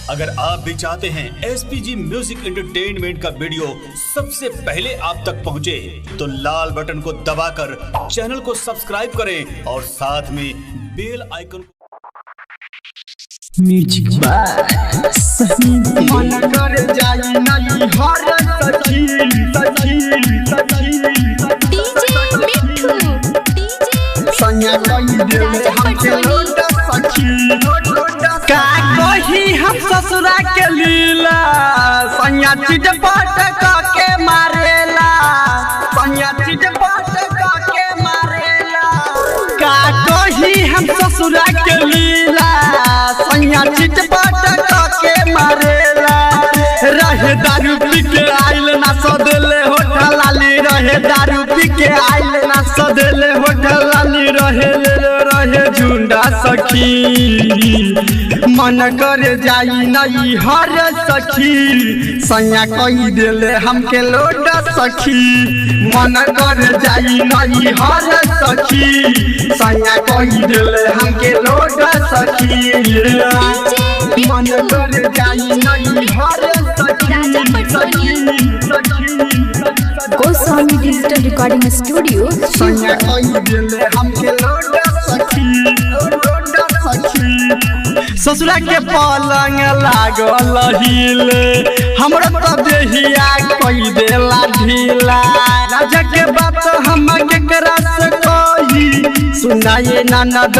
अगर आप भी चाहते हैं SPG म्यूजिक एंटरटेनमेंट का वीडियो सबसे पहले आप तक पहुंचे, तो लाल बटन को दबाकर चैनल को सब्सक्राइब करें और साथ में बेल आइकन म्यूजिक बाय मन कर जाई नहीं हर सखी सखी सखी डीजे मिठू संया कोई दिल हमके लोट सखी का कही हम ससुरा के लीला संया चीज पट के मारेला संया चीज पट के मारेला का कही हम ससुरा के लीला संया चीज पट के मारेला रहे दारू पी के आइल ना सदेले होठल लाली रहे दारू पी के आइल ना सदेले होठल लाली रहे झुंडा सखी मन कर जाई नहीं हर सखी संया कही देले हमके लोट सखी मन कर जाई नहीं हर सखी संया कही देले हमके लोट सखी मन कर जाई नहीं हर सखी गोस्वामी डिजिटल रिकॉर्डिंग स्टूडियो संया कही देले हमके लोट सखी ससुरा के पलंग लागल हिले हमरा तो देहिया कोई देला ढीला राजा के बात हम केकरा से कही सुनाए ननद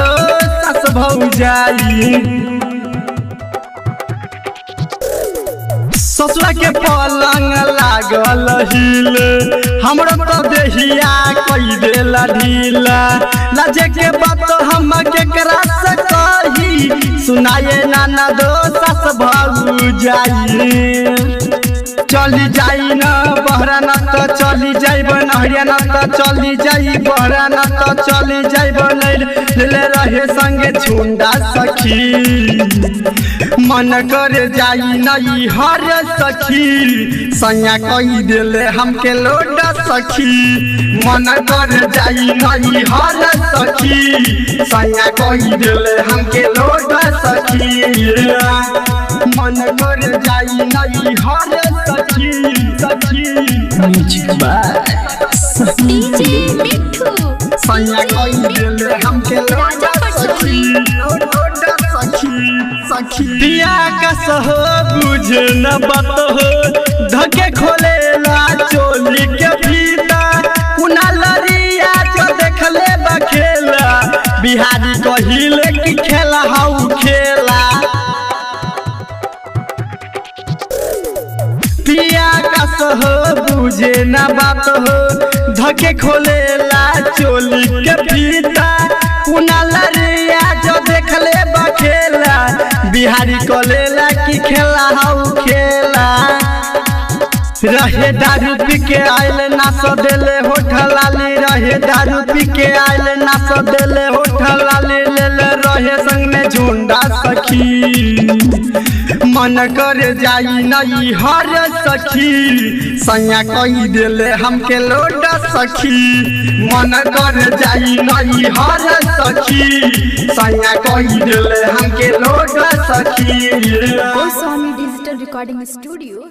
सास भौजाई ससुरा के पलंग लागल हिले हमरा तो देहिया कोई देला ढीला लाजे के बात हम केकरा से कही सुनाए नाना दो सास भौजाई चली जाई न बहरा न तो चली जाइब नहरिया न तो चली जाई बहरा न तो चली जाइब ले रहे संगे झुंडा सखी मन कर जाई नहीं हर सखी संया कही देले हमके लोट सखी मन कर जाई नहीं हर सखी संया कही देले हमके लोट सखी मन कर जाई नहीं हर सखी सखी म्यूजिक बाय डीजे मिठू संया कही देले हमके लोट सखी पिया का सहो बुझे न बात हो धके खोलेला चोली के फीता कुना लरिया जो देखले बखेला बिहारी कहिले कि खेला हाउ खेला पिया का सहो बुझे न बात हो धके खोलेला चोली के फीता कुना लरिया जो देखले बखेला बिहारी कलेला कि खेला हाउ खेला रहे दारू पी के आइल ना सदेले होठल लाली रहे दारू पी के आइल ना सदेले होठल लाली ले रहे संग में झुंडा सखी मन कर जाई नहीं हर सखी संया कही देले हमके लोट सखी मन कर जाई नहीं हर सखी संया कही देले हमके लोट सखी गोस्वामी डिजिटल रिकॉर्डिंग स्टूडियो